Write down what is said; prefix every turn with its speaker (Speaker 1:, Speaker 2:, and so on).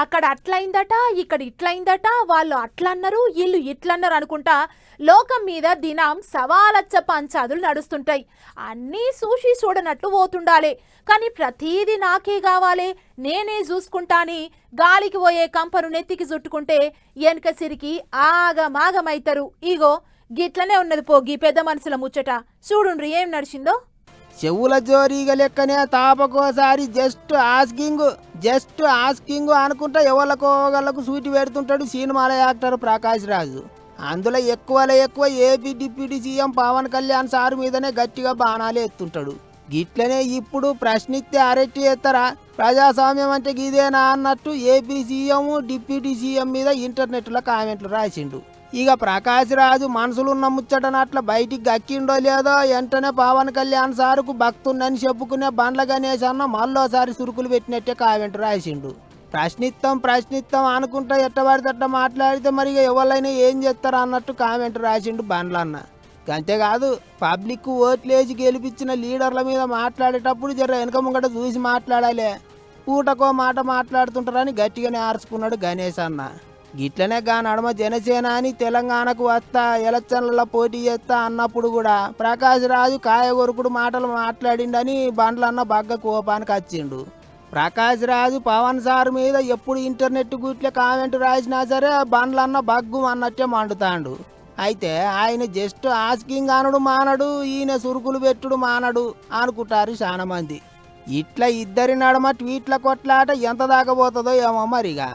Speaker 1: అక్కడ అట్లయిందట, ఇక్కడ ఇట్లయిందట, వాళ్ళు అట్లన్నారు, వీళ్ళు ఇట్లన్నారు అనుకుంటా లోకం మీద దినం సవాలచ్చ పంచాదులు నడుస్తుంటాయి. అన్నీ చూసి చూడనట్లు పోతుండాలి. కానీ ప్రతీది నాకే కావాలి, నేనే చూసుకుంటాని గాలికి పోయే కంపను నెత్తికి చుట్టుకుంటే వెనక సిరికి ఆగమాగమైతారు. ఇగో గిట్లనే ఉన్నది పోగి పెద్ద మనసుల ముచ్చట. చూడుండ్రి ఏం నడిచిందో.
Speaker 2: చెవుల జోరీగ లెక్కనే తాపకోసారి జస్ట్ ఆస్కింగ్ అనుకుంటా ఎవరికోగలకు సూటి పెడుతుంటాడు సినిమాల యాక్టర్ ప్రకాష్ రాజు. అందులో ఎక్కువ AP deputy CM Pawan Kalyan sir మీదనే గట్టిగా బాణాలు ఎత్తుంటాడు. గిట్లనే ఇప్పుడు ప్రశ్నిస్తే అరెస్ట్ చేస్తారా, ప్రజాస్వామ్యం అంటే గిదేనా అన్నట్టు ఏపీ సీఎం డిప్యూటీ సీఎం మీద ఇంటర్నెట్లో కామెంట్లు రాసిండు. ఇక ప్రకాష్ రాజు మనసులున్న ముచ్చటనట్ల బయటికి గక్కిండో లేదో వెంటనే పవన్ కళ్యాణ్ సారుకు భక్తుండని చెప్పుకునే బండ్ల గణేష్ అన్న మళ్ళోసారి సురుకులు పెట్టినట్టే కామెంట్ రాసిండు. ప్రశ్నిస్తాం అనుకుంటా ఎట్టబడితట్ట మాట్లాడితే మరి ఎవరైనా ఏం చేస్తారా అన్నట్టు కామెంట్ రాసిండు బండ్లన్న. అంతేకాదు పబ్లిక్ ఓట్లేసి గెలిపించిన లీడర్ల మీద మాట్లాడేటప్పుడు జర వెనక ముంగట చూసి మాట్లాడాలి, పూటకో మాట మాట్లాడుతుంటారని గట్టిగానే ఆర్చుకున్నాడు గణేష్ అన్న. గిట్లనే నడమ జనసేన అని తెలంగాణకు వస్తా ఎలక్షన్లలో పోటీ చేస్తా అన్నప్పుడు కూడా ప్రకాష్ రాజు కాయగొరుకుడు మాటలు మాట్లాడిండని బండ్లన్న బగ్గ కోపానికి వచ్చిండు. ప్రకాష్ రాజు పవన్ సార్ మీద ఎప్పుడు ఇంటర్నెట్ గుట్లే కామెంట్ రాసినా సరే బండ్లన్న బగ్గు అన్నట్టే మండుతాండు. అయితే ఆయన జస్ట్ ఆస్కింగ్ అనుడు మానడు, ఈయన సురుకులు పెట్టుడు మానడు అనుకుంటారు చాలా మంది. ఇట్లా ఇద్దరి నడమ ట్వీట్ల కొట్లాట ఎంత దాకా పోతుందో ఏమో మరిగా.